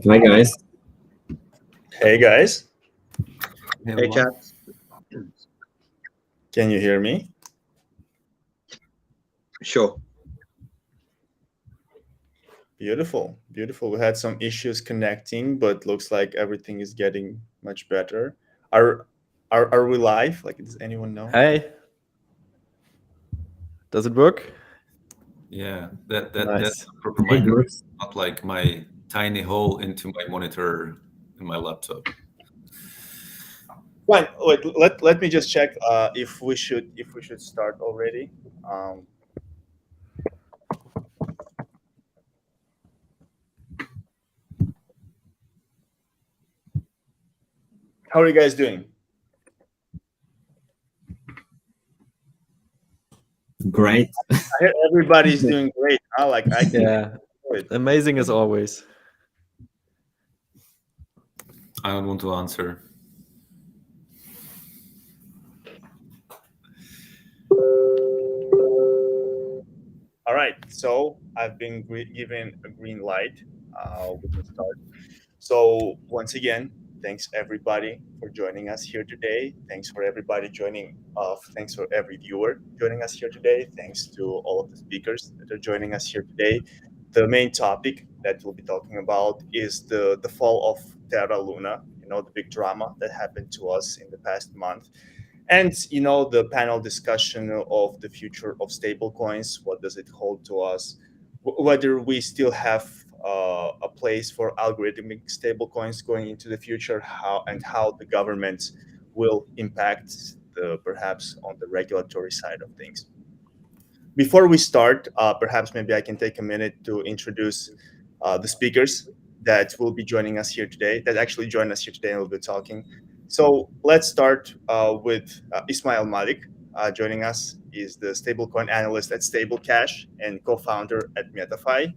Hi guys. Hey guys, Hey, chat. can you hear me? Sure. Beautiful, beautiful. We had some issues connecting, but looks like everything is getting much better. Are we live? Like, does anyone know? Hey, does it work? Yeah, that's Nice. a proper Hey, mic, good. not like my tiny hole into my monitor in my laptop. Fine. Wait, let me just check if we should start already. How are you guys doing? Great. I hear everybody's doing great. Huh? Like I can Yeah, do it. amazing as always. I don't want to answer. All right, so I've been given a green light. We can start. So once again, thanks everybody for joining us here today. Thanks for everybody joining. Thanks for every viewer joining us here today. Thanks to all of the speakers that are joining us here today. The main topic that we'll be talking about is the fall of Terra Luna. You know, the big drama that happened to us in the past month. And the panel discussion of the future of stablecoins. What does it hold to us? Whether we still have a place for algorithmic stablecoins going into the future, how the government will impact perhaps on the regulatory side of things. Before we start, perhaps maybe I can take a minute to introduce the speakers that will be joining us here today, that actually joined us here today and will be talking. So let's start with Ismail Malik. Joining us is the stablecoin analyst at StableCash and co-founder at MetaFi.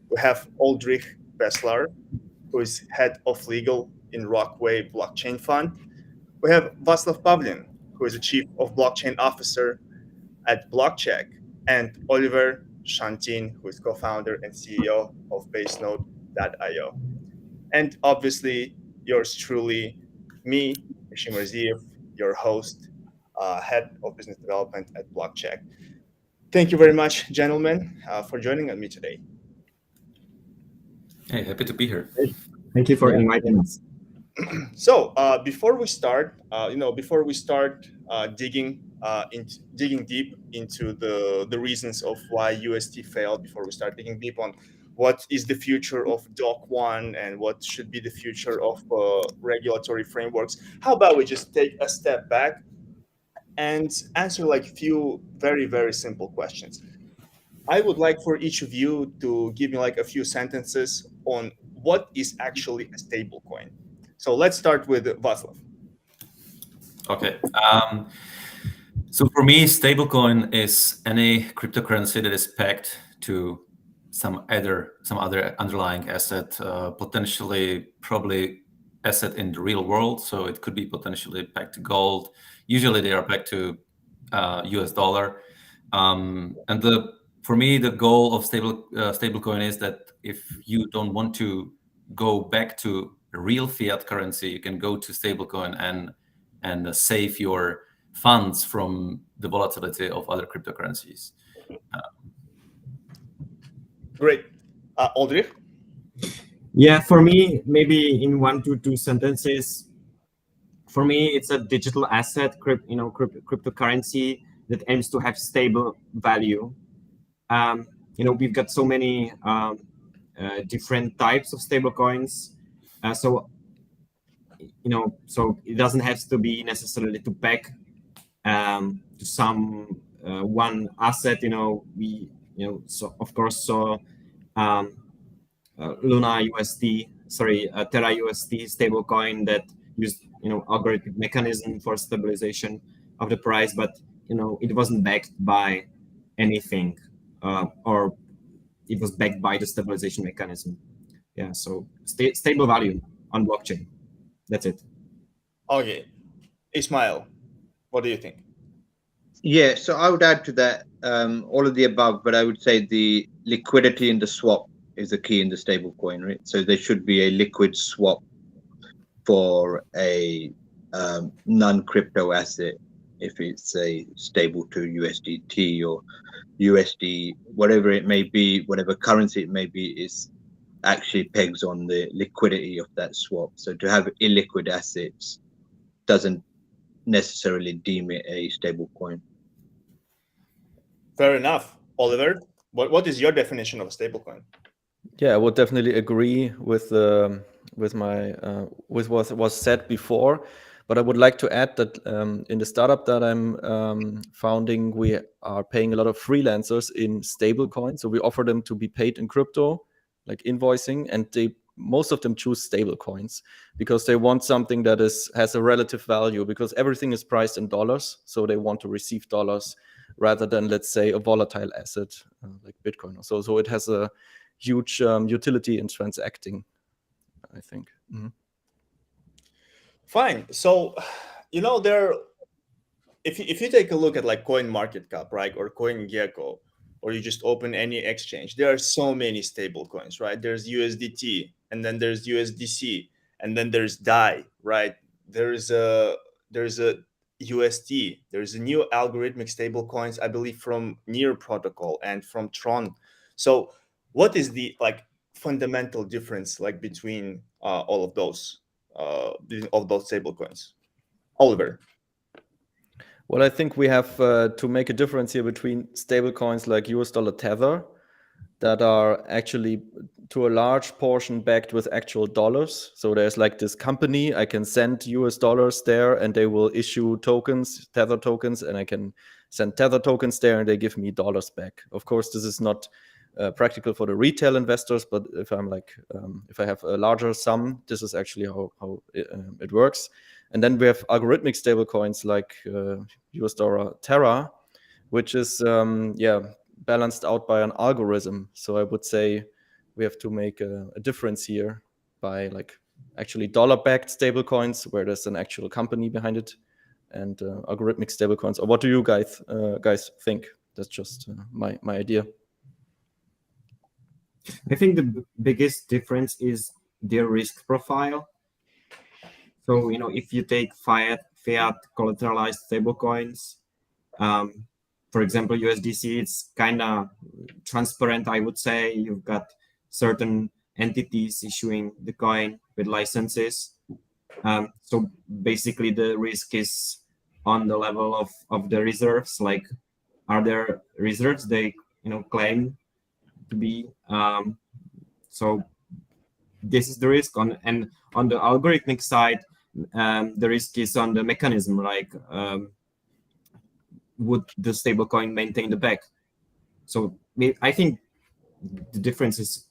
We have Aldrich Bessler, who is head of legal in Rockway Blockchain Fund. We have Václav Pavlin, who is the chief of blockchain officer at BlockCzech, and Oliver Shantin, who is co-founder and CEO of Basenode.io. And obviously, yours truly, me, Hashim Raziev, your host, head of business development at BlockCzech. Thank you very much, gentlemen, for joining me today. Hey, happy to be here. Thank you for inviting us. So before we start, digging deep into the reasons of why UST failed, before we start digging deep on what is the future of Doc 1 and what should be the future of regulatory frameworks, how about we just take a step back and answer like a few very, very simple questions. I would like for each of you to give me like a few sentences on what is actually a stablecoin. So let's start with Václav. Okay. So for me, stablecoin is any cryptocurrency that is pegged to some other underlying asset, potentially probably asset in the real world. So it could be potentially pegged to gold. Usually they are pegged to US dollar. For me, the goal of stablecoin is that if you don't want to go back to a real fiat currency, you can go to stablecoin and save your funds from the volatility of other cryptocurrencies. Great. Aldrich? Yeah, for me, maybe in 1 to 2 sentences, for me, it's a digital asset, cryptocurrency that aims to have stable value. We've got so many different types of stable coins. So it doesn't have to be necessarily to peg to some one asset. So of course, Luna UST, Terra UST stablecoin that used algorithmic mechanism for stabilization of the price, but it wasn't backed by anything, or it was backed by the stabilization mechanism. Yeah, so stable value on blockchain. That's it. Okay. Ismail, what do you think? Yeah, so I would add to that all of the above, but I would say the liquidity in the swap is the key in the stablecoin, right? So there should be a liquid swap for a non-crypto asset if it's a stable to USDT or USD, whatever it may be, whatever currency it may be, is actually pegs on the liquidity of that swap. So to have illiquid assets doesn't necessarily deem it a stable coin. Fair enough. Oliver, what is your definition of a stablecoin? Yeah, I would definitely agree with what was said before, but I would like to add that in the startup that I'm founding, we are paying a lot of freelancers in stablecoins. So we offer them to be paid in crypto, like invoicing, and most of them choose stablecoins because they want something that has a relative value, because everything is priced in dollars, so they want to receive dollars rather than, let's say, a volatile asset like Bitcoin or so. So it has a huge utility in transacting, I think. Mm-hmm. Fine. So, if you take a look at like CoinMarketCap, right, or CoinGecko, or you just open any exchange, there are so many stable coins, right? There's USDT, and then there's USDC, and then there's DAI, right? There's a UST. There's a new algorithmic stable coins, I believe, from Near Protocol and from Tron. So what is the fundamental difference between all of those stable coins? Oliver. Well, I think we have to make a difference here between stable coins like US dollar Tether that are actually to a large portion backed with actual dollars. So there's like this company, I can send US dollars there and they will issue tokens, Tether tokens, and I can send Tether tokens there and they give me dollars back. Of course, this is not practical for the retail investors, but if I'm if I have a larger sum, this is actually how it works. And then we have algorithmic stablecoins like US dollar Terra, which is balanced out by an algorithm. So I would say we have to make a difference here by actually dollar-backed stablecoins where there's an actual company behind it, and algorithmic stablecoins. Or what do you guys think? That's just my idea. I think the biggest difference is their risk profile. So, if you take fiat collateralized stablecoins, for example, USDC, it's kind of transparent, I would say. You've got certain entities issuing the coin with licenses. So basically the risk is on the level of the reserves. Like, are there reserves they claim to be? So this is the risk and on the algorithmic side, the risk is on the mechanism, would the stablecoin maintain the peg? So I think the difference is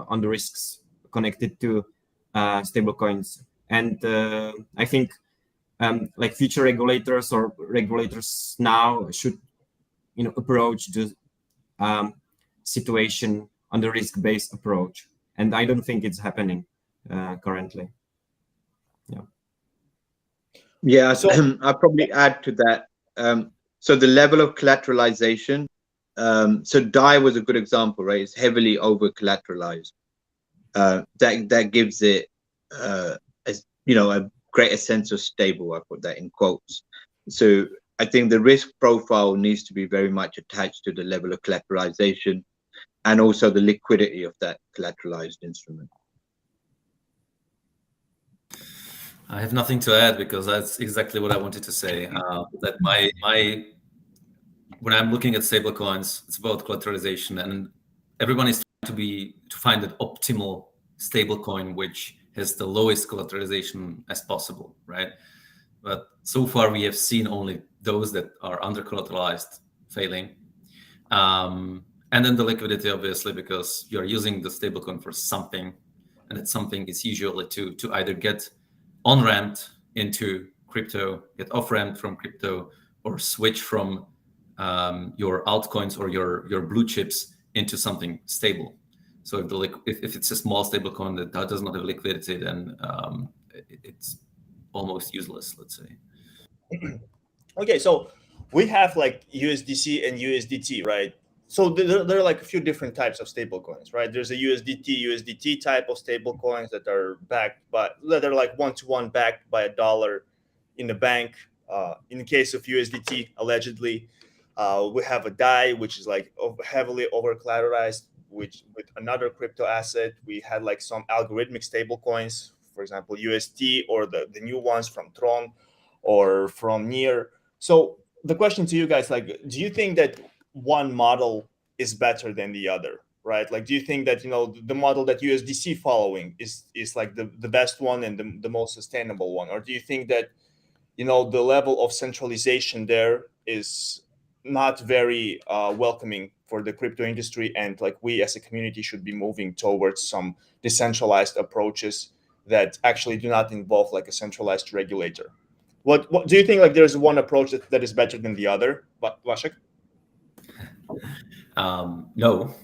on the risks connected to stablecoins, and I think future regulators or regulators now should approach the situation on the risk-based approach, and I don't think it's happening currently. So I'll probably add to that. So the level of collateralization, so DAI was a good example, right? It's heavily over collateralized. That gives it a greater sense of stable. I put that in quotes. So I think the risk profile needs to be very much attached to the level of collateralization and also the liquidity of that collateralized instrument. I have nothing to add because that's exactly what I wanted to say. That when I'm looking at stablecoins, it's about collateralization, and everyone is trying to find an optimal stablecoin which has the lowest collateralization as possible, right? But so far we have seen only those that are under collateralized failing, and then the liquidity, obviously, because you're using the stablecoin for something, and that something is usually to either get on-ramped into crypto, get off-ramped from crypto, or switch from your altcoins or your blue chips into something stable. So if it's a small stablecoin that does not have liquidity, then it's almost useless, let's say. Okay, so we have USDC and USDT, right? so there are like a few different types of stable coins, right? There's a USDT type of stable coins that are that are like one-to-one backed by a dollar in the bank. In the case of USDT, allegedly, we have a DAI, which is like heavily over collateralized, which with another crypto asset. We had like some algorithmic stable coins, for example, UST, or the new ones from Tron or from Near. So the question to you guys, like, do you think that one model is better than the other, right? Like, do you think that, you know, the model that USDC following is like the best one and the most sustainable one? Or do you think that, you know, the level of centralization there is not very welcoming for the crypto industry, and like we as a community should be moving towards some decentralized approaches that actually do not involve like a centralized regulator? What do you think, like there's one approach that is better than the other, BlockCzech? No,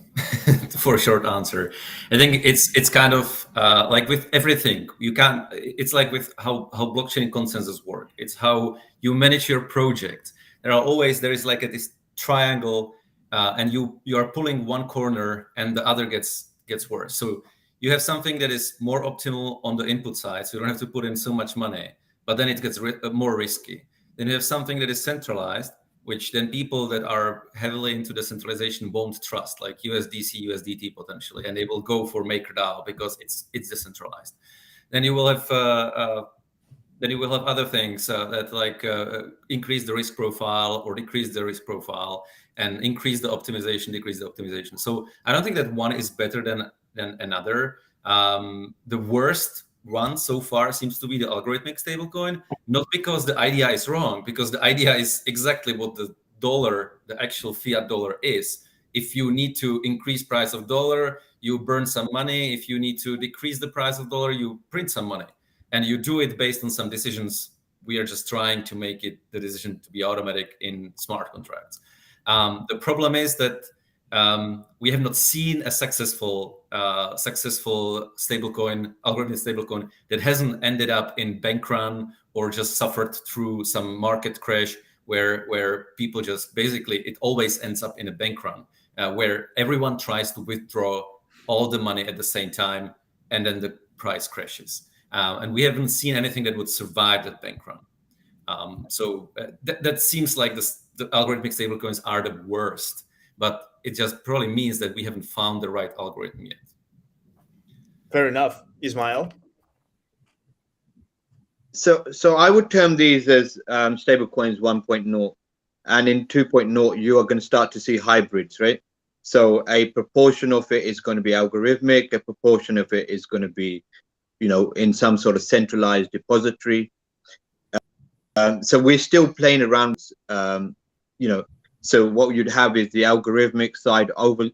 for a short answer. I think it's kind of like with everything. You can't. It's like with how blockchain consensus work. It's how you manage your project. There is like this triangle, and you are pulling one corner, and the other gets worse. So you have something that is more optimal on the input side, so you don't have to put in so much money, but then it gets more risky. Then you have something that is centralized, which then people that are heavily into decentralization won't trust, like USDC, USDT potentially, and they will go for MakerDAO because it's decentralized. Then you will have other things that like increase the risk profile or decrease the risk profile, and increase the optimization, decrease the optimization. So I don't think that one is better than another. The worst one so far seems to be the algorithmic stablecoin, not because the idea is wrong, because the idea is exactly what the dollar, the actual fiat dollar is. If you need to increase price of dollar, you burn some money. If you need to decrease the price of dollar, you print some money, and you do it based on some decisions. We are just trying to make the decision to be automatic in smart contracts. The problem is that we have not seen a successful stablecoin, algorithmic stablecoin, that hasn't ended up in bank run or just suffered through some market crash where people just basically, it always ends up in a bank run where everyone tries to withdraw all the money at the same time, and then the price crashes. And we haven't seen anything that would survive that bank run. So that seems like the algorithmic stablecoins are the worst, but it just probably means that we haven't found the right algorithm yet. Fair enough. Ismail? So I would term these as stablecoins 1.0, and in 2.0 you are going to start to see hybrids, right? So a proportion of it is going to be algorithmic, a proportion of it is going to be, you know, in some sort of centralized depository. So we're still playing around, you know. So what you'd have is the algorithmic side over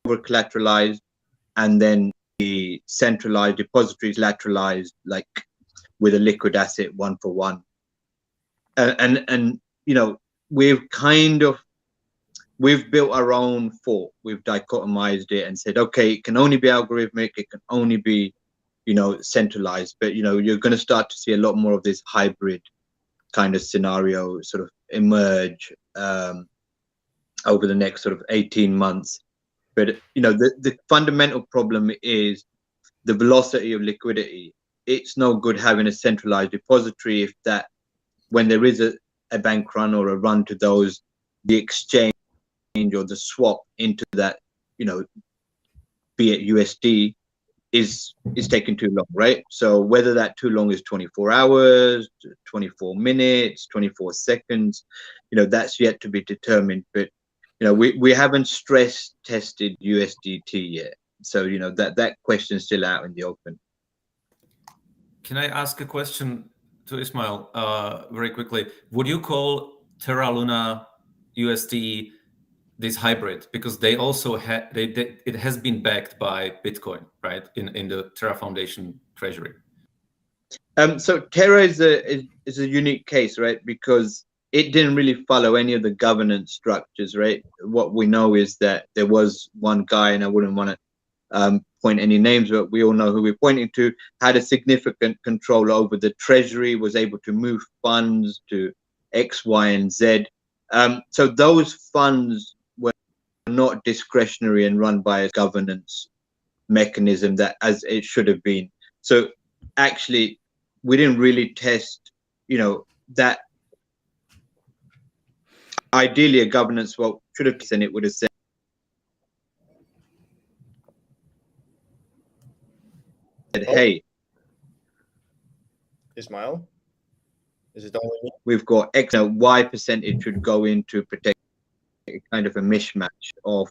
collateralized, and then the centralized depositories lateralized, like with a liquid asset 1-for-1. And you know, we've built our own fork. We've dichotomized it and said, okay, it can only be algorithmic, it can only be, you know, centralized. But you know, you're going to start to see a lot more of this hybrid kind of scenario sort of emerge over the next sort of 18 months. But you know, the fundamental problem is the velocity of liquidity. It's no good having a centralized depository if that, when there is a bank run or a run to those, the exchange or the swap into that, you know, be it USD, is taking too long, right? So whether that too long is 24 hours, 24 minutes, 24 seconds, you know, that's yet to be determined. But you know, we haven't stress tested USDT yet, so you know, that question's still out in the open. Can I ask a question to Ismail very quickly? Would you call Terra Luna USD this hybrid, because they also it has been backed by Bitcoin, right, in the Terra Foundation treasury? So Terra is a unique case, right, because it didn't really follow any of the governance structures, right? What we know is that there was one guy, and I wouldn't want to point any names, but we all know who we're pointing to, had a significant control over the treasury, was able to move funds to X, Y, and Z. So those funds not discretionary and run by a governance mechanism that as it should have been. So actually, we didn't really test, that ideally a governance should have, and it would have said, hey, Ismail, is it only me? we've got X, Y percentage should go into protect kind of a mismatch of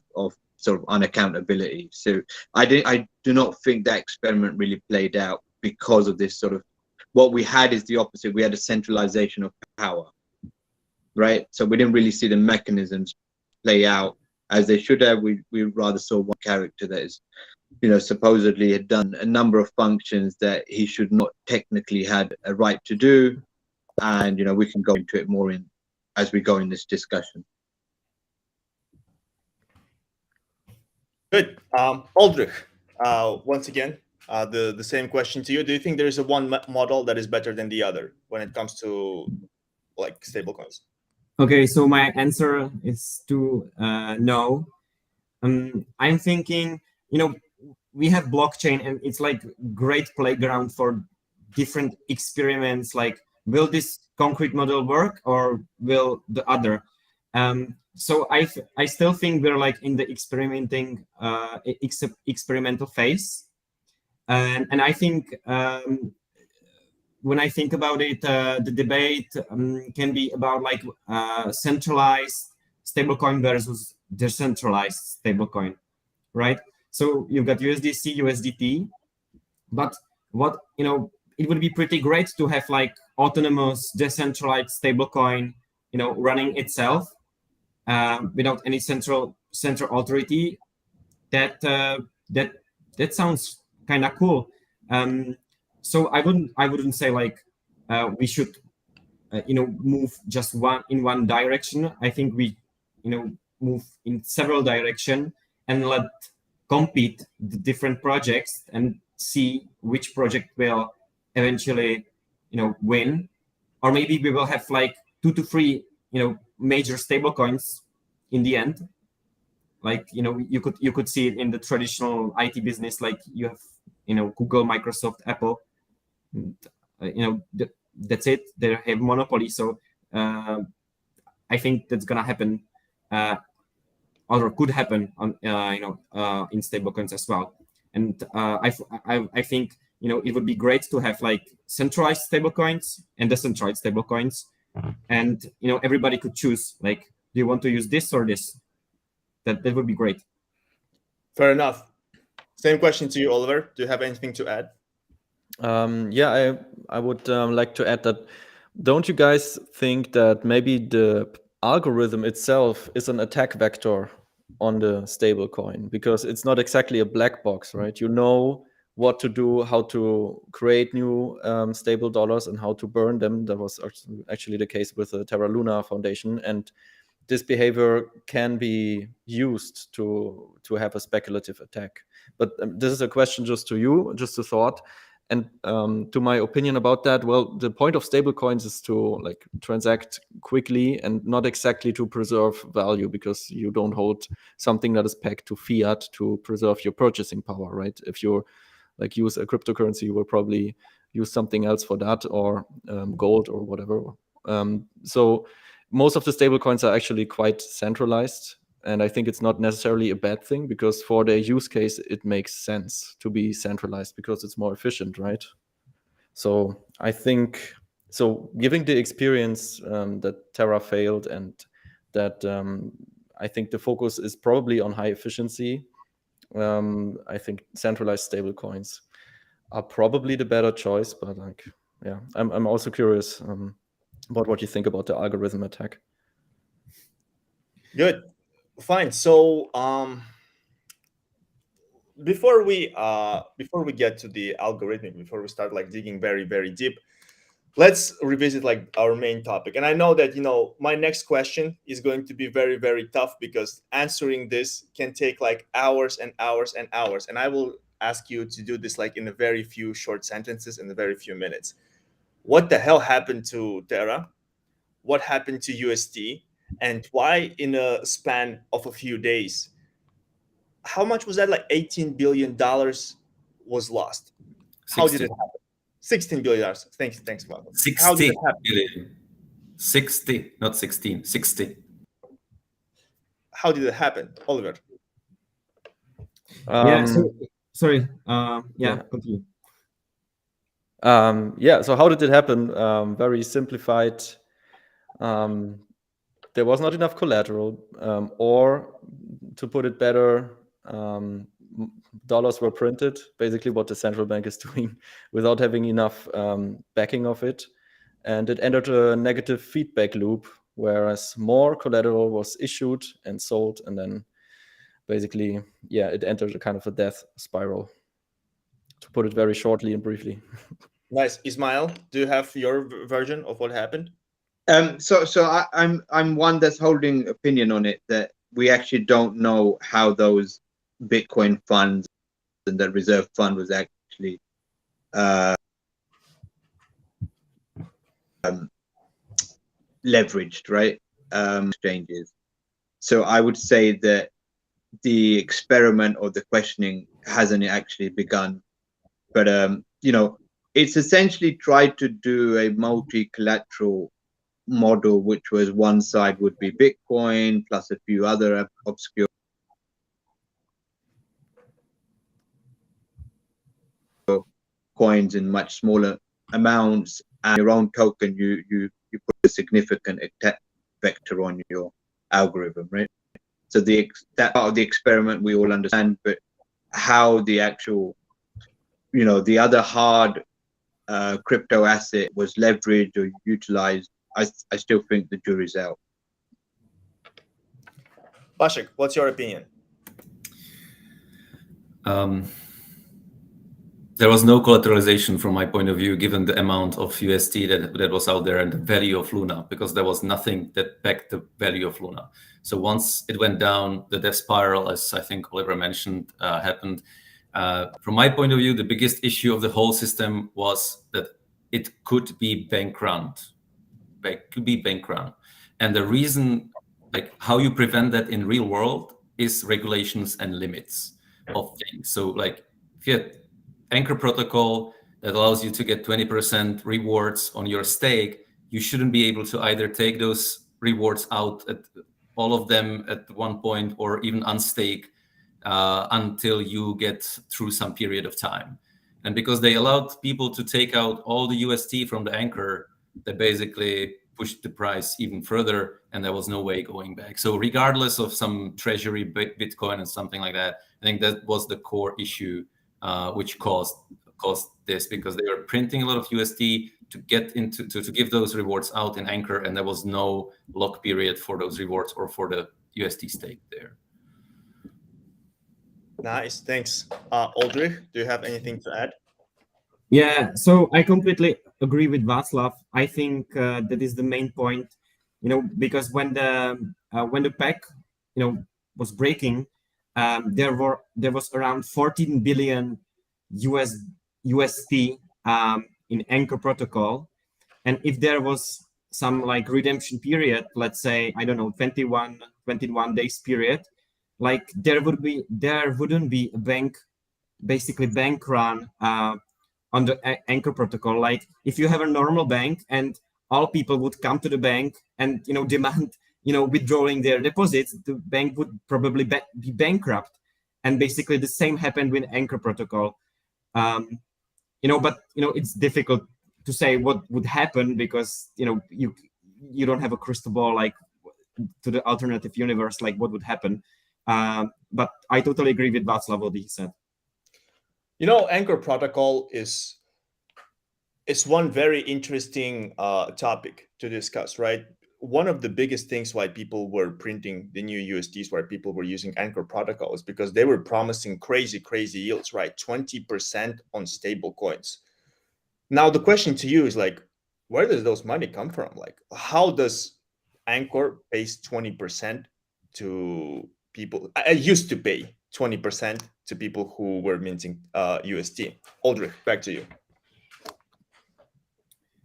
sort of unaccountability. So I do not think that experiment really played out because of this sort of, what we had is the opposite. We had a centralization of power, right? So we didn't really see the mechanisms play out as they should have. We rather saw one character that is, supposedly had done a number of functions that he should not technically had a right to do. And, we can go into it more as we go in this discussion. Good. Aldrich, once again, the same question to you. Do you think there is a one model that is better than the other when it comes to like stablecoins? Okay, so my answer is to no. I'm thinking, we have blockchain and it's like great playground for different experiments. Like, will this concrete model work or will the other? So I still think we're like in the experimental phase, and I think when I think about it, the debate can be about like centralized stablecoin versus decentralized stablecoin, right? So you've got USDC, USDT, but what it would be pretty great to have like autonomous decentralized stablecoin, running itself without any central authority. That sounds kind of cool. So I wouldn't say like we should move just in one direction. I think we move in several directions and let compete the different projects and see which project will eventually win, or maybe we will have like 2 to 3 major stablecoins in the end. Like you could see it in the traditional IT business, like you have Google, Microsoft, Apple, and, that's it. They have monopoly. So I think that's gonna happen, or could happen on in stablecoins as well. And I think it would be great to have like centralized stablecoins and decentralized stablecoins, and everybody could choose like, do you want to use this or this? That would be great. Fair enough. Same question to you, Oliver. Do you have anything to add? Yeah, I would like to add that, don't you guys think that maybe the algorithm itself is an attack vector on the stablecoin? Because it's not exactly a black box, right? You know what to do, how to create new stable dollars and how to burn them. That was actually the case with the Terra Luna Foundation. And this behavior can be used to have a speculative attack. But this is a question just to you, just a thought. And to my opinion about that, well, the point of stablecoins is to like transact quickly and not exactly to preserve value, because you don't hold something that is pegged to fiat to preserve your purchasing power, right? If you like use a cryptocurrency, you will probably use something else for that, or gold or whatever. So most of the stablecoins are actually quite centralized. And I think it's not necessarily a bad thing, because for their use case, it makes sense to be centralized because it's more efficient, right? So I think, so given the experience that Terra failed, and that I think the focus is probably on high efficiency, I think centralized stablecoins are probably the better choice. But like, yeah, I'm also curious about what you think about the algorithm attack. Good. Fine. So before we get to the algorithm, before we start like digging very, very deep, let's revisit like our main topic. And I know that my next question is going to be very, very tough, because answering this can take like hours and hours and hours. And I will ask you to do this like in a very few short sentences in a very few minutes. What the hell happened to Terra? What happened to UST? And why in a span of a few days how much was that? Like $18 billion was lost. How did it happen? $16 billion. Thanks, Michael. 60 billion. 60, not 16, 60. How did it happen, Oliver? Sorry. Continue. So how did it happen? Very simplified. There was not enough collateral, or to put it better, dollars were printed, basically what the central bank is doing, without having enough backing of it. And it entered a negative feedback loop, whereas more collateral was issued and sold, and then basically, it entered a kind of a death spiral, to put it very shortly and briefly. Nice. Ismail, do you have your version of what happened? I'm one that's holding opinion on it, that we actually don't know how those Bitcoin funds and the reserve fund was actually leveraged, right? Exchanges. So I would say that the experiment or the questioning hasn't actually begun, but it's essentially tried to do a multi-collateral model, which was one side would be Bitcoin plus a few other obscure coins in much smaller amounts, and your own token, you put a significant attack vector on your algorithm, right? So that part of the experiment we all understand, but how the actual, the other hard crypto asset was leveraged or utilized, I still think the jury's out. BlockCzech, what's your opinion? There was no collateralization from my point of view, given the amount of UST that was out there and the value of Luna, because there was nothing that backed the value of Luna. So once it went down, the death spiral, as I think Oliver mentioned, happened. From my point of view, the biggest issue of the whole system was that it could be bank run. And the reason, like how you prevent that in real world, is regulations and limits of things. So like if you have Anchor protocol that allows you to get 20% rewards on your stake, you shouldn't be able to either take those rewards out at all of them at one point or even unstake until you get through some period of time. And because they allowed people to take out all the UST from the Anchor, they basically pushed the price even further, and there was no way going back. So regardless of some treasury Bitcoin and something like that, I think that was the core issue which caused this, because they were printing a lot of UST to get into to give those rewards out in Anchor, and there was no lock period for those rewards or for the UST stake there. Nice, thanks. Oldrich, do you have anything to add? Yeah, so I completely agree with Václav. I think that is the main point, because when the peg, was breaking, there was around 14 billion UST in Anchor protocol, and if there was some like redemption period, let's say 21 days period, like there wouldn't be a bank run on the Anchor protocol. Like if you have a normal bank and all people would come to the bank and demand withdrawing their deposits, the bank would probably be bankrupt. And basically the same happened with Anchor protocol. But it's difficult to say what would happen, because you don't have a crystal ball like to the alternative universe, like what would happen. But I totally agree with Václav what he said. Anchor protocol is one very interesting topic to discuss, right? One of the biggest things why people were printing the new USDs, why people were using Anchor protocol, is because they were promising crazy yields, right? 20% on stable coins. Now, the question to you is like, where does those money come from? Like, how does Anchor pay 20% to people? I used to pay 20% to people who were minting UST. Oldrich, back to you.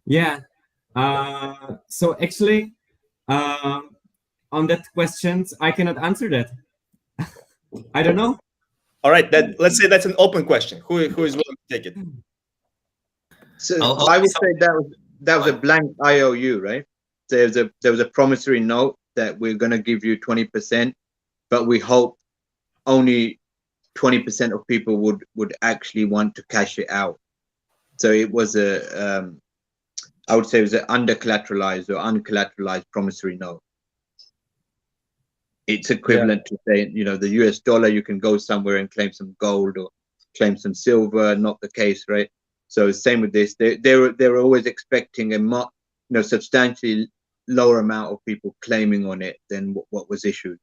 Yeah. So actually, on that questions, I cannot answer that. I don't know. All right, let's say that's an open question. Who is willing to take it? So I'll I say would say that was a blank IOU, right? There was a promissory note that we're going to give you 20%, but we hope only 20% of people would actually want to cash it out. So it was I would say it was an under collateralized or uncollateralized promissory note. It's equivalent to saying, the US dollar, you can go somewhere and claim some gold or claim some silver. Not the case, right? So same with this. They were always expecting a substantially lower amount of people claiming on it than what was issued.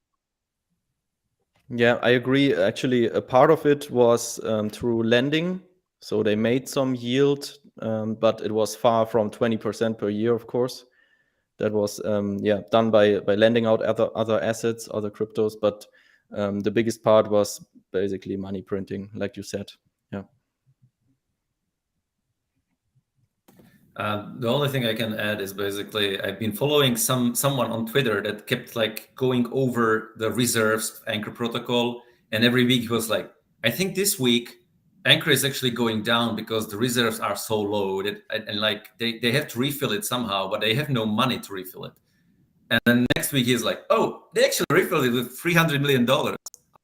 Yeah, I agree. Actually, a part of it was through lending. So they made some yield, but it was far from 20% per year, of course. That was done by lending out other assets, other cryptos. But the biggest part was basically money printing, like you said. Yeah. The only thing I can add is basically I've been following someone on Twitter that kept like going over the reserves of Anchor protocol, and every week he was like, I think this week Anchor is actually going down because the reserves are so low that, and like they have to refill it somehow, but they have no money to refill it. And then next week he's like, oh, they actually refilled it with $300 million. I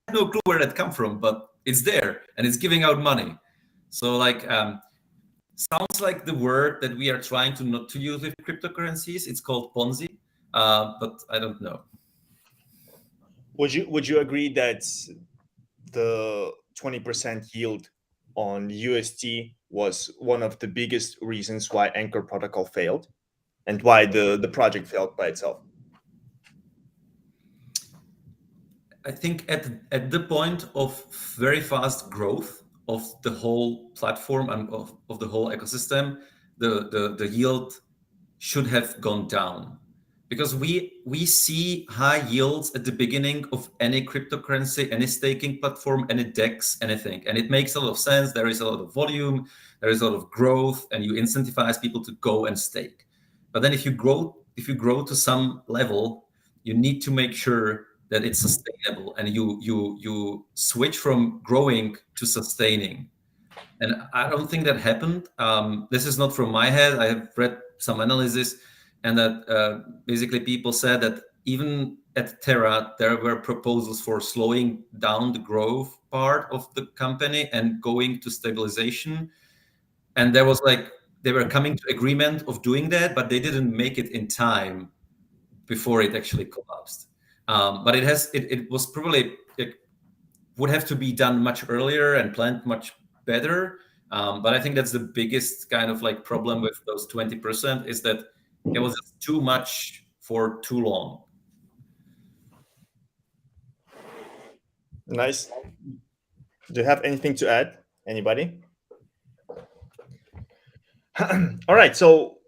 have no clue where that come from, but it's there and it's giving out money. So like sounds like the word that we are trying to not to use with cryptocurrencies. It's called Ponzi, but I don't know. Would you agree that the 20% yield on UST was one of the biggest reasons why Anchor protocol failed and why the project failed by itself? I think at the point of very fast growth of the whole platform and of the whole ecosystem, the yield should have gone down, because we see high yields at the beginning of any cryptocurrency, any staking platform, any DEX, anything, and it makes a lot of sense. There is a lot of volume, there is a lot of growth, and you incentivize people to go and stake. But then if you grow to some level, you need to make sure that it's sustainable, and you switch from growing to sustaining. And I don't think that happened. This is not from my head. I have read some analysis, and that basically people said that even at Terra, there were proposals for slowing down the growth part of the company and going to stabilization. And there was like, they were coming to agreement of doing that, but they didn't make it in time before it actually collapsed. But it was probably, it would have to be done much earlier and planned much better. But I think that's the biggest kind of like problem with those 20% is that it was just too much for too long. Nice. Do you have anything to add? Anybody? All right. So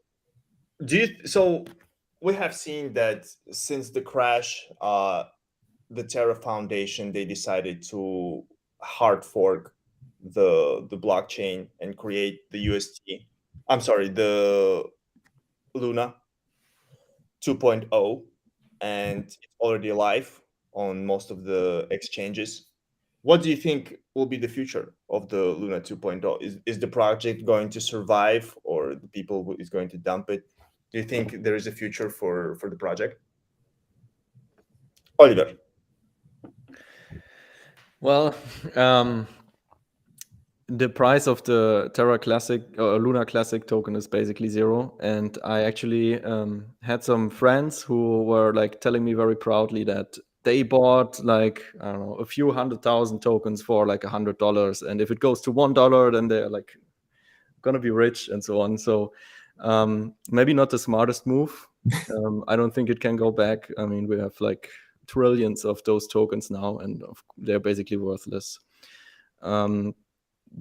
we have seen that since the crash, the Terra Foundation, they decided to hard fork the blockchain and create the UST. I'm sorry, the Luna 2.0, and it's already live on most of the exchanges. What do you think will be the future of the Luna 2.0? Is the project going to survive, or the people is going to dump it? Do you think there is a future for the project? Oliver. Well, the price of the Terra Classic or Luna Classic token is basically zero. And I actually had some friends who were like telling me very proudly that they bought like, I don't know, a few 100,000 tokens for like $100. And if it goes to $1, then they're like gonna be rich and so on. So maybe not the smartest move. I don't think it can go back. I mean, we have like trillions of those tokens now, and they're basically worthless.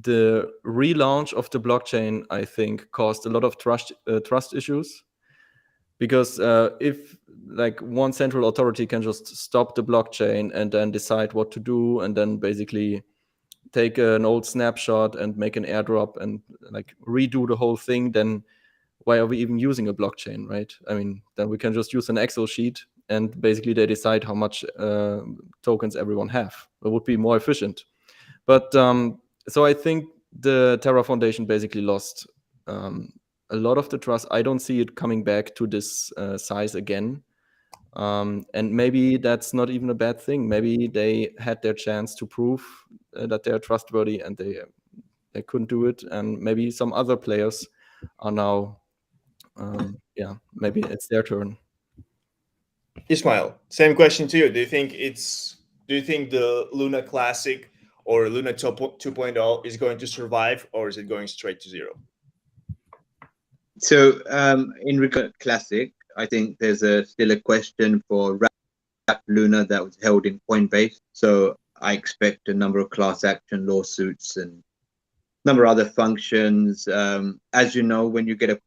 The relaunch of the blockchain, I think, caused a lot of trust issues, because if like one central authority can just stop the blockchain and then decide what to do, and then basically take an old snapshot and make an airdrop and like redo the whole thing, then why are we even using a blockchain, right? I mean, then we can just use an Excel sheet and basically they decide how much tokens everyone have. It would be more efficient. But so I think the Terra Foundation basically lost a lot of the trust. I don't see it coming back to this size again. And maybe that's not even a bad thing. Maybe they had their chance to prove that they are trustworthy, and they couldn't do it. And maybe some other players are now, maybe it's their turn. Ismail, same question to you. Do you think the Luna Classic or Luna 2.0 is going to survive, or is it going straight to zero? So in regard to Classic, I think there's still a question for Wrap Luna that was held in Coinbase. So I expect a number of class action lawsuits and a number of other functions. As you know, when you get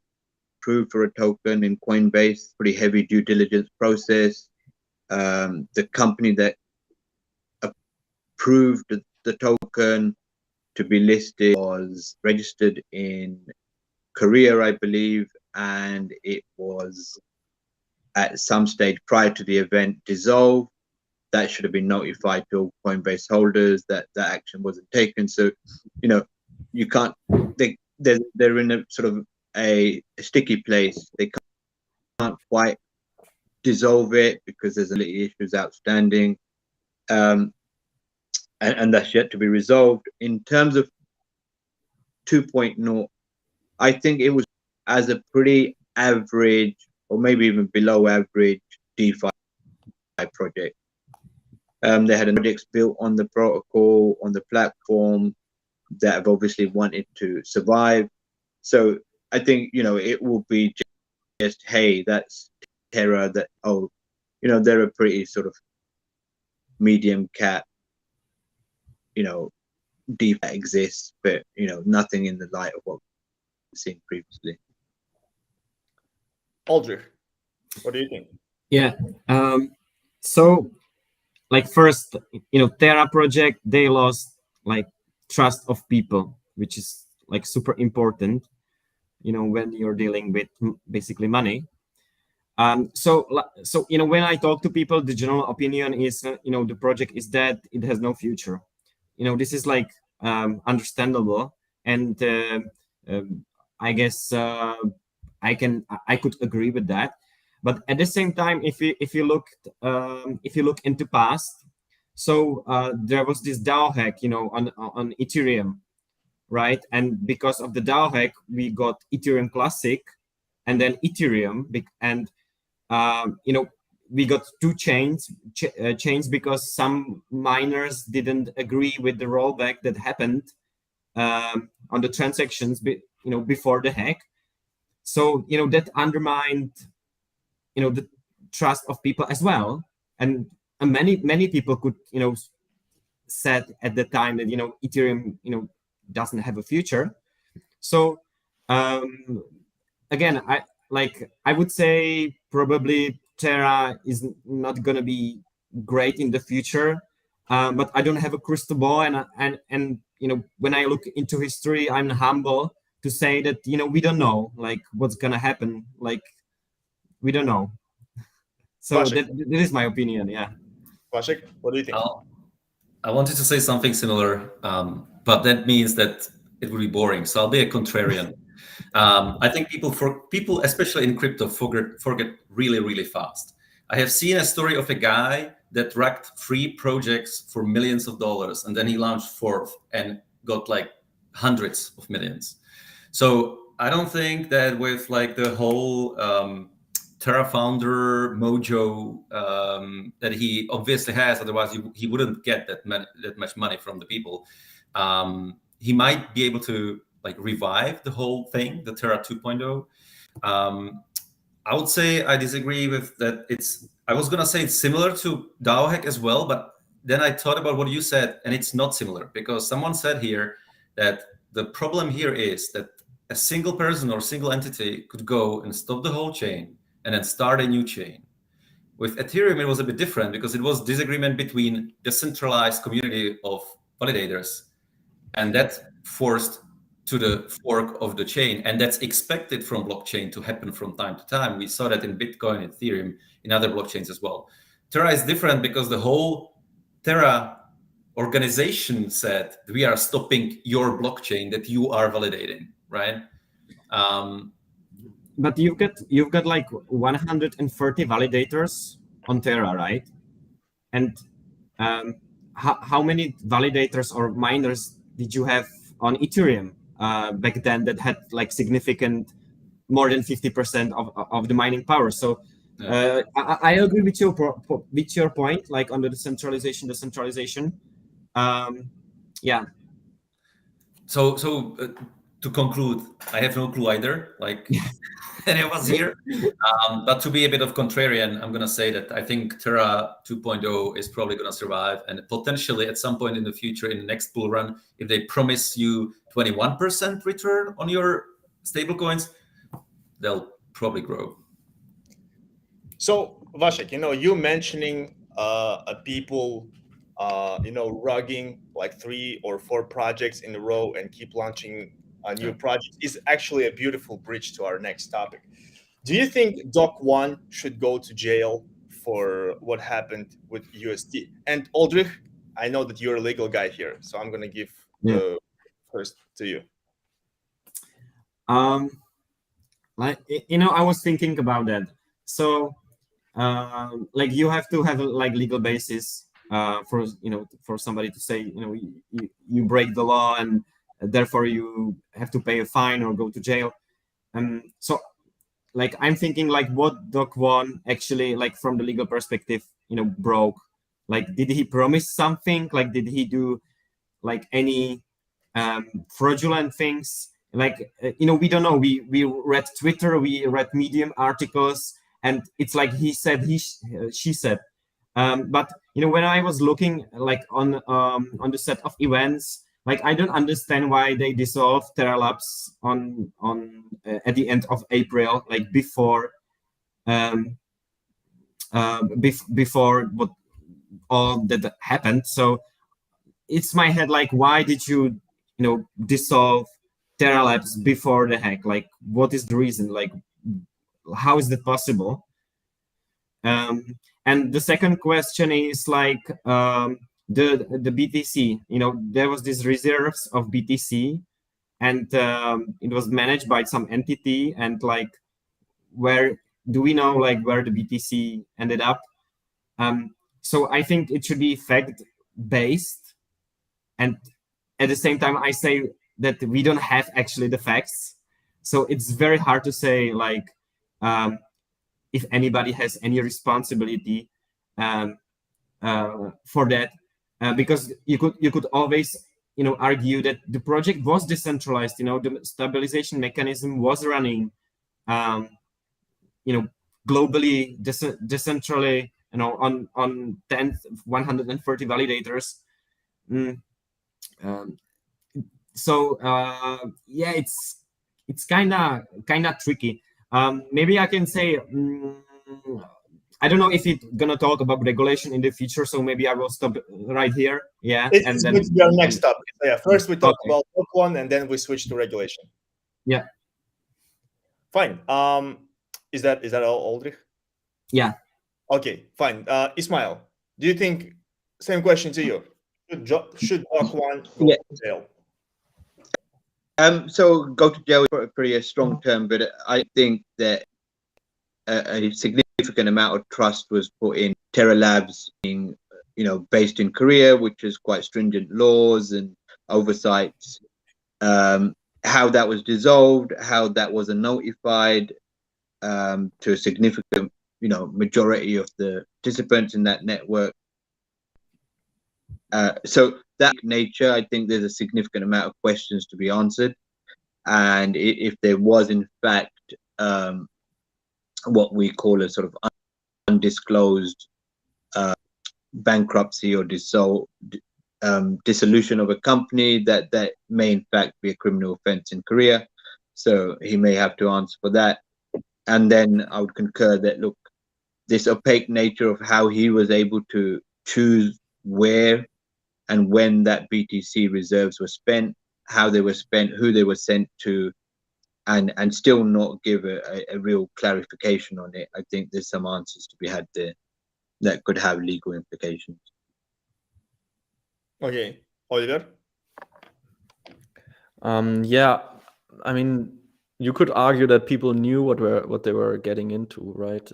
approved for a token in Coinbase, pretty heavy due diligence process. The company that approved the token to be listed was registered in Korea, I believe, and it was at some stage prior to the event dissolved. That should have been notified to Coinbase holders that that action wasn't taken. So, you know, you can't. They're in a sort of a sticky place. They can't quite dissolve it because there's issues outstanding, and that's yet to be resolved. In terms of 2.0, I think it was as a pretty average or maybe even below average DeFi project. They had projects built on the protocol, on the platform, that have obviously wanted to survive. So I think, you know, it will be just, hey, that's Terra, that, oh, you know, they're a pretty sort of medium cap, you know, DeFi exists, but, you know, nothing in the light of what we've seen previously. Aldrich, what do you think? Yeah. So, like, first, you know, Terra project, they lost like trust of people, which is like super important, you know, when you're dealing with basically money. So you know, when I talk to people, the general opinion is, you know, the project is dead, it has no future. You know, this is like understandable, and I guess I could agree with that. But at the same time, if you look into past, so there was this DAO hack, you know, on Ethereum, right? And because of the DAO hack, we got Ethereum Classic, and then Ethereum, and you know, we got two chains because some miners didn't agree with the rollback that happened on the transactions, you know, before the hack. So, you know, that undermined, you know, the trust of people as well. And many people could, you know, said at the time that, you know, Ethereum, you know, doesn't have a future. So again, I would say probably Terra is not gonna be great in the future, but I don't have a crystal ball, and you know, when I look into history, I'm humble to say that, you know, we don't know like what's gonna happen, like we don't know. So that is my opinion. Yeah. BlockCzech, what do you think? I wanted to say something similar, but that means that it will be boring. So I'll be a contrarian. I think people, especially in crypto, forget really, really fast. I have seen a story of a guy that racked 3 projects for millions of dollars, and then he launched 4th and got like hundreds of millions. So I don't think that with like the whole Terra founder mojo that he obviously has, otherwise he wouldn't get that much money from the people. He might be able to like revive the whole thing, the Terra 2.0. I would say I disagree with that. I was gonna say it's similar to DAO hack as well, but then I thought about what you said, and it's not similar, because someone said here that the problem here is that a single person or single entity could go and stop the whole chain and then start a new chain. With Ethereum, it was a bit different because it was disagreement between decentralized community of validators, and that forced to the fork of the chain, and that's expected from blockchain to happen from time to time. We saw that in Bitcoin, Ethereum, in other blockchains as well. Terra is different because the whole Terra organization said, we are stopping your blockchain that you are validating, right? But you've got like 130 validators on Terra, right? And how many validators or miners did you have on Ethereum back then that had like significant more than 50% of the mining power? So I agree with your point, like on the decentralization. Yeah. So to conclude, I have no clue either. Like, and I was here. But to be a bit of contrarian, I'm gonna say that I think Terra 2.0 is probably gonna survive, and potentially at some point in the future, in the next bull run, if they promise you 21% return on your stablecoins, they'll probably grow. So Vasek, you mentioning people, rugging like 3 or 4 projects in a row and keep launching a new project is actually a beautiful bridge to our next topic. Do you think Doc One should go to jail for what happened with UST? And Aldrich, I know that you're a legal guy here, so I'm gonna give the first to you. Like, I was thinking about that. So like you have to have a like legal basis for somebody to say you break the law and therefore you have to pay a fine or go to jail. So like I'm thinking like what Doc One actually, like from the legal perspective, broke. Like, did he promise something? Like, did he do like any fraudulent things? Like, we don't know. We read Twitter, we read Medium articles, and it's like he said, she said. But when I was looking like on the set of events, like I don't understand why they dissolved Terra Labs on at the end of April, like before before what all that happened. So it's my head like, why did you dissolve Terra Labs before the hack? Like, what is the reason? Like, how is that possible? And the second question is like the BTC. There was this reserves of BTC, and it was managed by some entity. And like, where do we know like where the BTC ended up? So I think it should be fact based, and at the same time, I say that we don't have actually the facts. So it's very hard to say like if anybody has any responsibility for that, because you could always argue that the project was decentralized. The stabilization mechanism was running globally, decentrally, on 130 validators. So yeah, it's kind of tricky. Maybe I can say I don't know if it's gonna talk about regulation in the future, so maybe I will stop right here. Yeah, it's going to be our next topic. So yeah, first we talk about Doc One, and then we switch to regulation. Yeah. Fine. Is that all, Aldrich? Yeah. Okay, fine. Ismail, do you think, same question to you, should Doc One go to jail? So go to jail is pretty a strong term, but I think that a significant amount of trust was put in Terra Labs being, based in Korea, which has quite stringent laws and oversights. How that was dissolved, how that wasn't notified to a significant, majority of the participants in that network. So that nature, I think there's a significant amount of questions to be answered. And if there was, in fact, what we call a sort of undisclosed bankruptcy or dissolution of a company, that may in fact be a criminal offense in Korea. So he may have to answer for that. And then I would concur that, look, this opaque nature of how he was able to choose where and when that BTC reserves were spent, how they were spent, who they were sent to, and still not give a real clarification on it. I think there's some answers to be had there that could have legal implications. Okay, Oliver. Yeah, I mean, you could argue that people knew what they were getting into, right?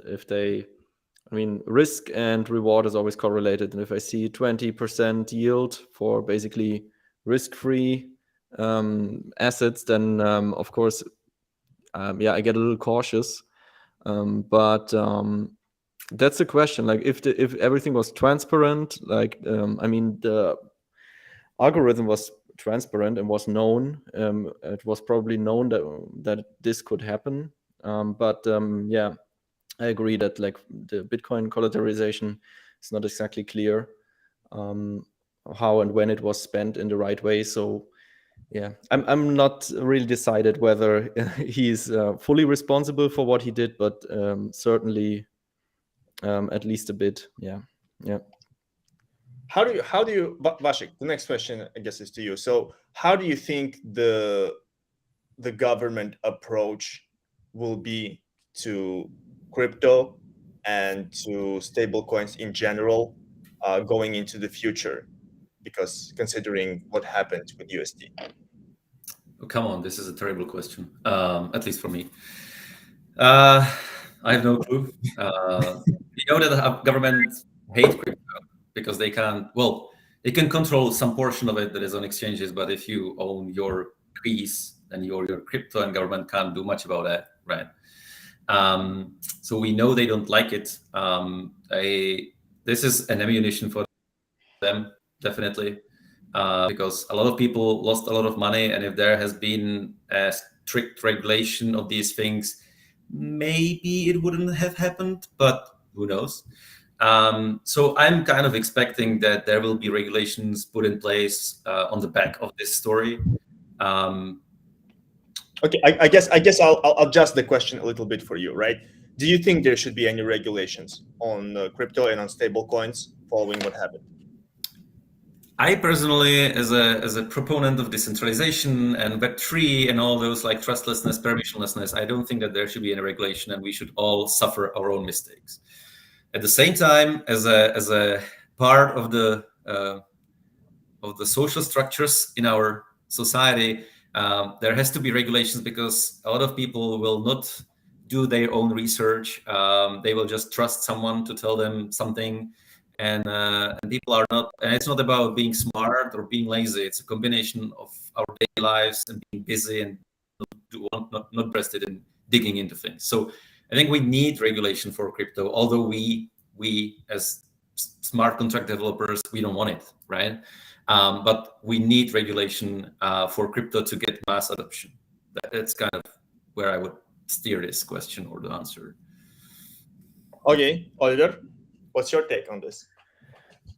I mean, risk and reward is always correlated, and if I see 20% yield for basically risk-free assets, then of course, yeah, I get a little cautious. But that's the question. Like, if everything was transparent, like, I mean, the algorithm was transparent and was known. It was probably known that this could happen. But yeah, I agree that like the Bitcoin collateralization is not exactly clear how and when it was spent in the right way. So yeah, I'm not really decided whether he's fully responsible for what he did, but certainly at least a bit. Yeah. How do you, Vashik, the next question I guess is to you. So how do you think the government approach will be to crypto and to stablecoins in general going into the future? Because considering what happened with UST. Oh, come on, this is a terrible question, at least for me. I have no clue. You know that governments hate crypto because they can control some portion of it that is on exchanges, but if you own your keys, then your crypto, and government can't do much about that, right? So we know they don't like it. This is an ammunition for them, definitely, because a lot of people lost a lot of money, and if there has been a strict regulation of these things, maybe it wouldn't have happened, but who knows? So I'm kind of expecting that there will be regulations put in place on the back of this story. Okay, I guess I'll adjust the question a little bit for you, right? Do you think there should be any regulations on crypto and on stable coins following what happened? I personally, as a proponent of decentralization and Web3 and all those like trustlessness, permissionlessness, I don't think that there should be any regulation, and we should all suffer our own mistakes. At the same time, as a part of the social structures in our society, there has to be regulations, because a lot of people will not do their own research. They will just trust someone to tell them something. And people are not, and it's not about being smart or being lazy. It's a combination of our daily lives and being busy and not interested in digging into things. So I think we need regulation for crypto, although we as smart contract developers, we don't want it, right? But we need regulation for crypto to get mass adoption. That's kind of where I would steer this question or the answer. Okay, Oliver, what's your take on this?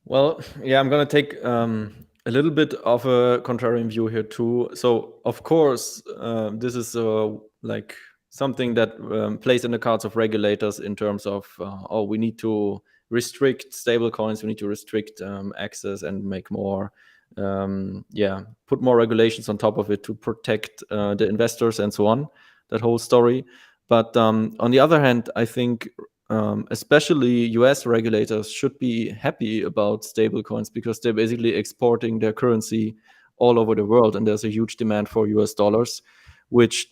Well, yeah, I'm going to take a little bit of a contrarian view here too. So, of course, this is like something that plays in the cards of regulators in terms of, we need to restrict stablecoins, we need to restrict access and make more, put more regulations on top of it to protect the investors and so on, that whole story. But on the other hand, I think especially US regulators should be happy about stablecoins, because they're basically exporting their currency all over the world, and there's a huge demand for US dollars, which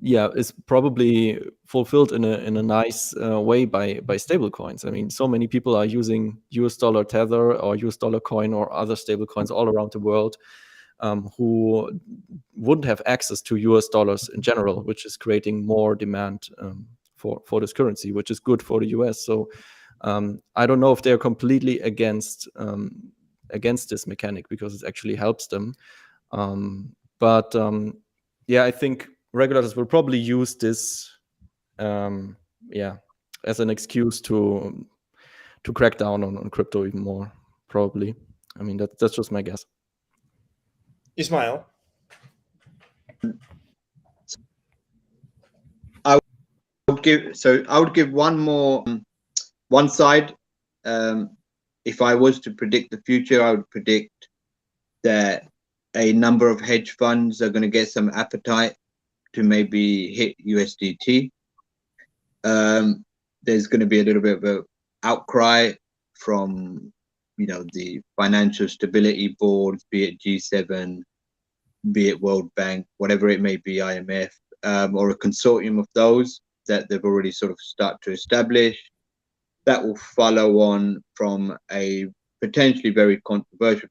is probably fulfilled in a nice way by stablecoins. I mean, so many people are using US dollar Tether or US dollar coin or other stablecoins all around the world, who wouldn't have access to US dollars in general, which is creating more demand for this currency, which is good for the US. So I don't know if they're completely against this mechanic, because it actually helps them. But I think regulators will probably use this as an excuse to crack down on crypto even more, probably. I mean, that's just my guess. Ismail? I would give one side. If I was to predict the future, I would predict that a number of hedge funds are going to get some appetite to maybe hit USDT. There's going to be a little bit of an outcry from the financial stability boards, be it G7, be it World Bank, whatever it may be, IMF, or a consortium of those that they've already sort of started to establish. That will follow on from a potentially very controversial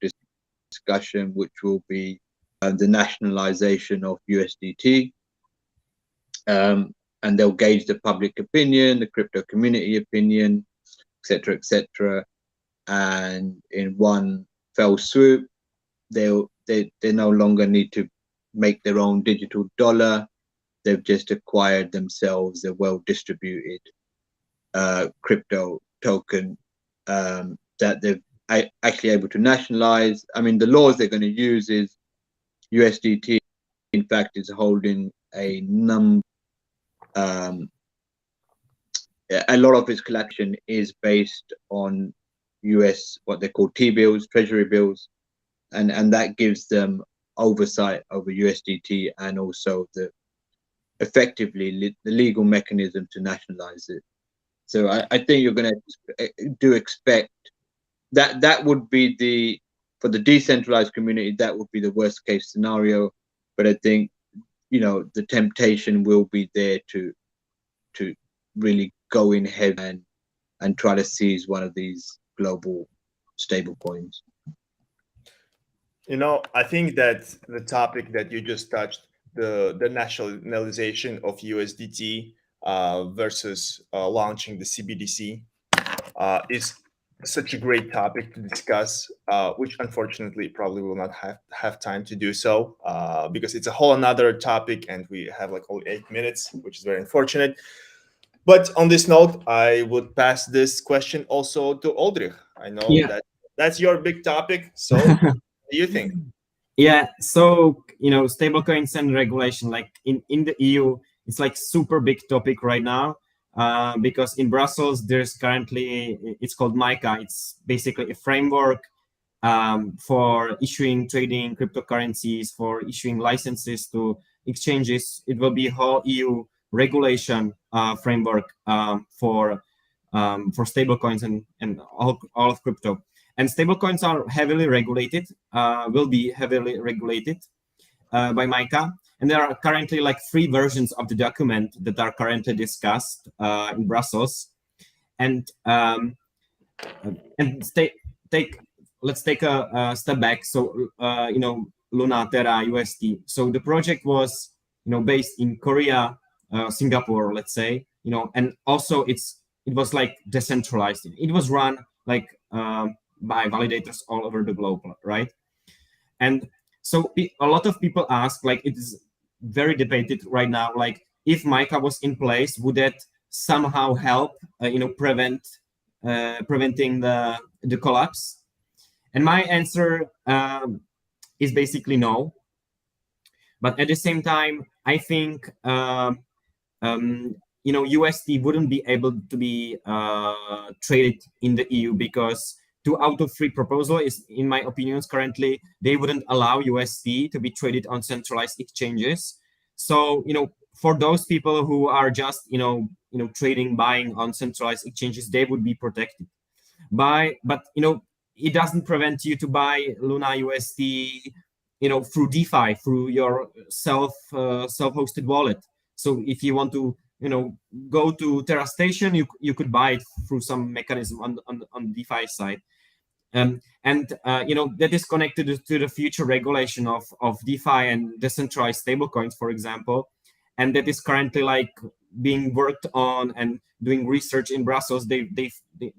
discussion, which will be the nationalization of USDT. And they'll gauge the public opinion, the crypto community opinion, etc., etc. And in one fell swoop, they no longer need to make their own digital dollar. They've just acquired themselves a well-distributed crypto token that they're actually able to nationalize. I mean, the laws they're going to use is USDT, in fact, is holding a number. A lot of its collection is based on US, what they call T-bills, treasury bills, and that gives them oversight over USDT and also the effectively the legal mechanism to nationalize it. So I think you're going to expect that would be for the decentralized community, that would be the worst case scenario. But I think, the temptation will be there to really go in heavy and try to seize one of these global stable coins. I think that the topic that you just touched, the nationalization of USDT versus launching the CBDC is such a great topic to discuss, which unfortunately probably will not have time to do so because it's a whole another topic and we have like only 8 minutes, which is very unfortunate. But on this note, I would pass this question also to Oldrich. I know that that's your big topic. So what do you think? Yeah, so stablecoins and regulation, like in the EU, it's like super big topic right now because in Brussels there's currently, it's called MiCA. It's basically a framework for issuing, trading cryptocurrencies, for issuing licenses to exchanges. It will be a whole EU regulation framework for stablecoins and all of crypto. And stablecoins are heavily regulated, will be heavily regulated by MiCA. And there are currently like 3 versions of the document that are currently discussed in Brussels. And let's take a step back. So Luna, Terra, UST. So the project was based in Korea, Singapore, let's say, and also it was like decentralized. It was run like by validators all over the globe, right? And so a lot of people ask, like, it is very debated right now, like if MiCA was in place, would that somehow help, preventing the collapse? And my answer is basically no. But at the same time, I think UST wouldn't be able to be traded in the EU because 2 out of 3 proposal is, in my opinions, currently they wouldn't allow UST to be traded on centralized exchanges. So for those people who are just trading, buying on centralized exchanges, they would be protected but it doesn't prevent you to buy Luna UST through DeFi, through your self-hosted wallet. So if you want to go to Terra Station, you could buy it through some mechanism on DeFi side. That is connected to the future regulation of DeFi and decentralized stablecoins, for example. And that is currently like being worked on and doing research in Brussels. They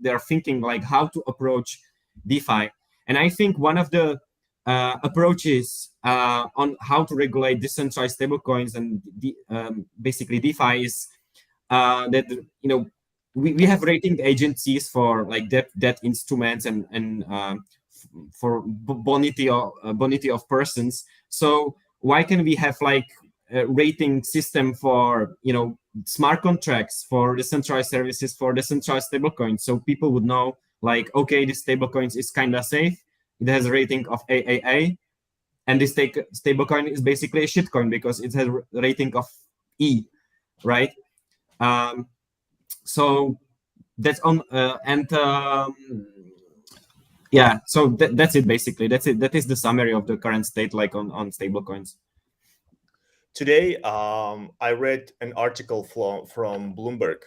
are thinking like how to approach DeFi. And I think one of the approaches on how to regulate decentralized stablecoins and basically DeFi is that we have rating agencies for like debt instruments and for bonity of persons. So why can we have like a rating system for smart contracts, for decentralized services, for decentralized stablecoins, so people would know like, okay, this stablecoins is kind of safe. It has a rating of AAA, and this stablecoin is basically a shitcoin because it has a rating of E, right? So that's on. Yeah, so that's it basically. That's it. That is the summary of the current state, like on stablecoins. Today, I read an article from Bloomberg,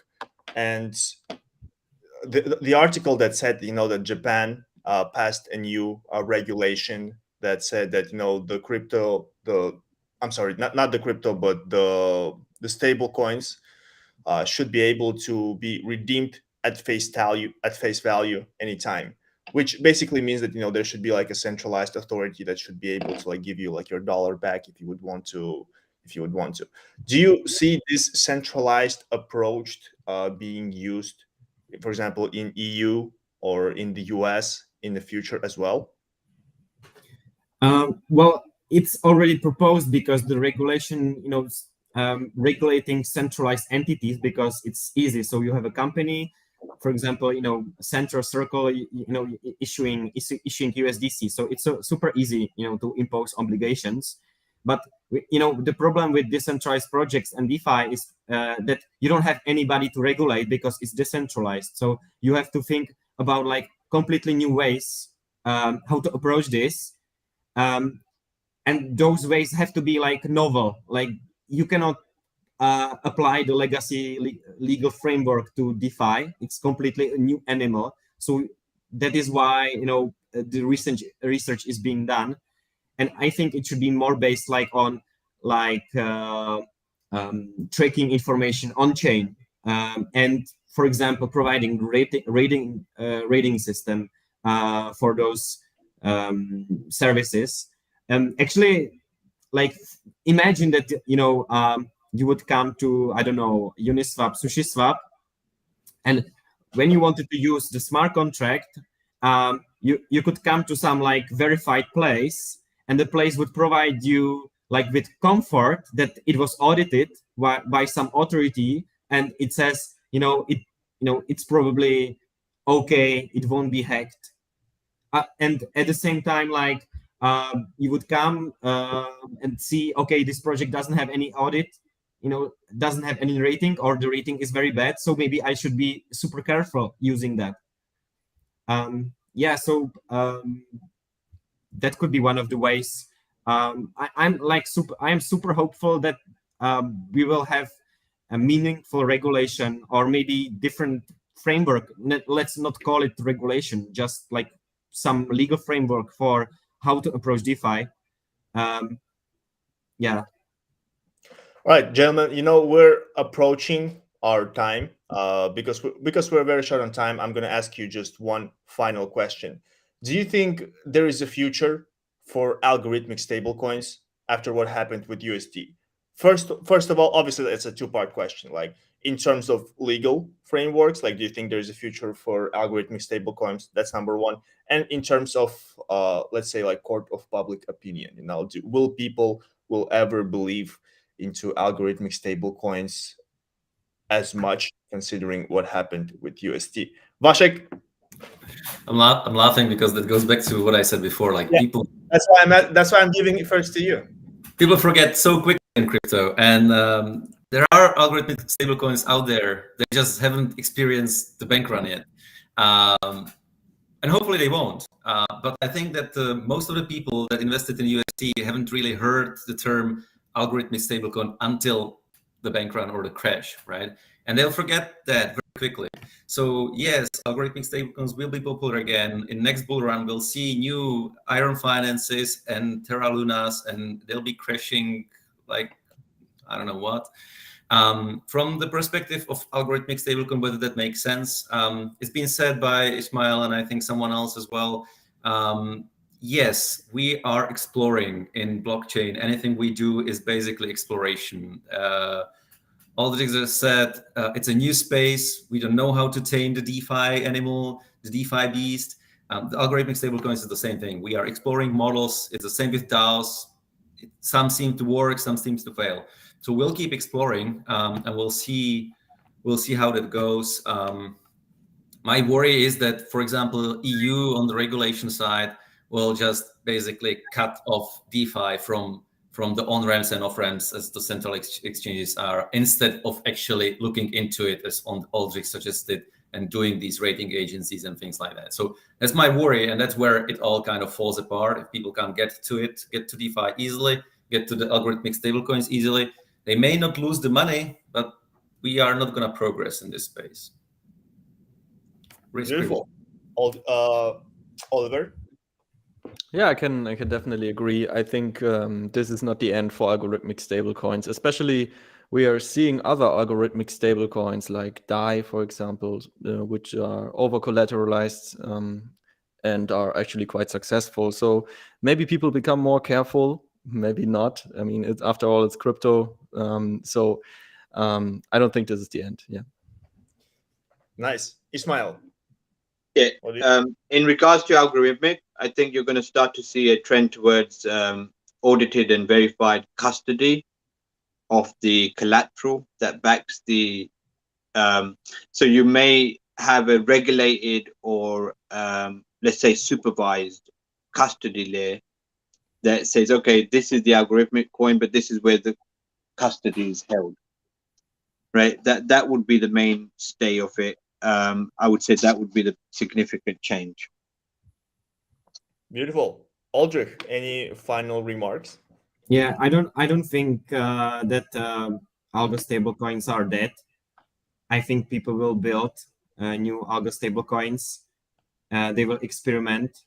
and the article that said, that Japan passed a new regulation that said that, the crypto, I'm sorry, not the crypto, but the stable coins should be able to be redeemed at face value anytime, which basically means that, there should be like a centralized authority that should be able to like give you like your dollar back if you would want to. Do you see this centralized approach being used, for example, in EU or in the US in the future as well? Well, it's already proposed because the regulation, regulating centralized entities because it's easy. So you have a company, for example, Central Circle, issuing USDC. So it's super easy, to impose obligations. But the problem with decentralized projects and DeFi is that you don't have anybody to regulate because it's decentralized. So you have to think about like completely new ways how to approach this. And those ways have to be like novel. Like you cannot apply the legacy legal framework to DeFi. It's completely a new animal. So that is why the research is being done, and I think it should be more based like on tracking information on chain, and for example providing rating system for those services. Actually, like imagine that you would come to, I don't know, Uniswap, SushiSwap, and when you wanted to use the smart contract, you could come to some like verified place, and the place would provide you like with comfort that it was audited by some authority, and it says it's probably okay, it won't be hacked. And at the same time, like you would come and see, okay, this project doesn't have any audit, doesn't have any rating, or the rating is very bad, so maybe I should be super careful using that. So that could be one of the ways. I'm super hopeful that we will have a meaningful regulation, or maybe different framework. Let's not call it regulation, just like some legal framework for how to approach DeFi. Yeah. All right, gentlemen, we're approaching our time. Because we're very short on time, I'm going to ask you just one final question. Do you think there is a future for algorithmic stablecoins after what happened with UST? First of all, obviously, it's a two-part question. Like, in terms of legal frameworks, like, do you think there is a future for algorithmic stablecoins? That's number one. And in terms of, let's say, like court of public opinion, will people ever believe into algorithmic stablecoins as much, considering what happened with UST? Vasek? I'm laughing because that goes back to what I said before. Like, Yeah, people. That's why I'm giving it first to you. People forget so quickly in crypto, and there are algorithmic stablecoins out there. They just haven't experienced the bank run yet, and hopefully they won't. But I think that most of the people that invested in UST haven't really heard the term algorithmic stablecoin until the bank run or the crash, right? And they'll forget that very quickly. So yes, algorithmic stablecoins will be popular again. In next bull run, we'll see new Iron Finances and Terra Lunas, and they'll be crashing like, I don't know what. From the perspective of algorithmic stablecoin, whether that makes sense, it's been said by Ismail and I think someone else as well. Yes, we are exploring in blockchain. Anything we do is basically exploration. All the things that are said, it's a new space. We don't know how to tame the DeFi animal, the DeFi beast. The algorithmic stablecoins is the same thing. We are exploring models. It's the same with DAOs. Some seem to work, some seems to fail. So we'll keep exploring, and we'll see how that goes. My worry is that, for example, EU on the regulation side will just basically cut off DeFi from the on-ramps and off-ramps as the central exchanges are, instead of actually looking into it, as Aldrich suggested, and doing these rating agencies and things like that. So that's my worry, and that's where it all kind of falls apart. If people can't get to DeFi easily, get to the algorithmic stablecoins easily, they may not lose the money, but we are not going to progress in this space. Beautiful. Oliver? Yeah, I can definitely agree. I think this is not the end for algorithmic stablecoins. Especially, we are seeing other algorithmic stablecoins like DAI, for example, which are over collateralized and are actually quite successful. So maybe people become more careful. Maybe not. I mean, after all, it's crypto. So I don't think this is the end. Yeah. Nice. Ismail? Yeah. In regards to algorithmic, I think you're going to start to see a trend towards audited and verified custody of the collateral that backs the. So you may have a regulated or let's say supervised custody layer that says, okay, this is the algorithmic coin, but this is where the custody is held. Right. That would be the mainstay of it. I would say that would be the significant change. Beautiful. Aldrich, any final remarks? Yeah, I don't think that algo stablecoins are dead. I think people will build new algo stablecoins. They will experiment,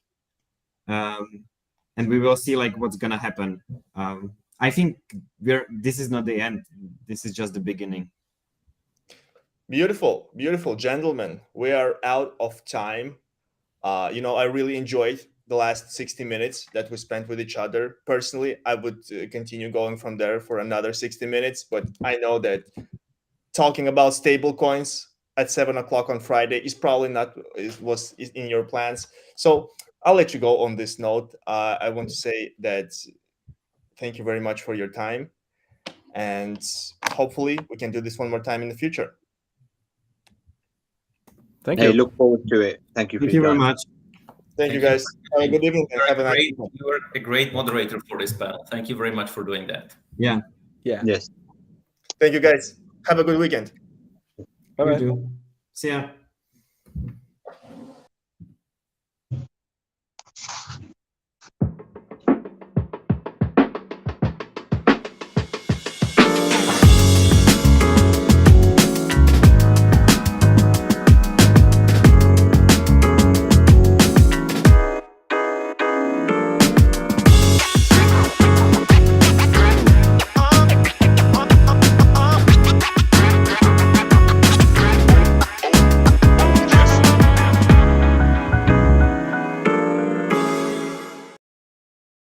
and we will see like what's gonna happen. I think this is not the end. This is just the beginning. Beautiful, beautiful, gentlemen. We are out of time. I really enjoyed the last 60 minutes that we spent with each other. Personally, I would continue going from there for another 60 minutes, but I know that talking about stable coins at 7 o'clock on Friday is probably not was in your plans. So I'll let you go on this note. I want to say that thank you very much for your time, and hopefully we can do this one more time in the future. Thank you. Look forward to it. Thank you. Thank you very much. Thank you, guys. Have a good evening and have a nice You were a great moderator for this panel. Thank you very much for doing that. Yeah. Yeah. Yes. Thank you, guys. Have a good weekend. You too. See ya.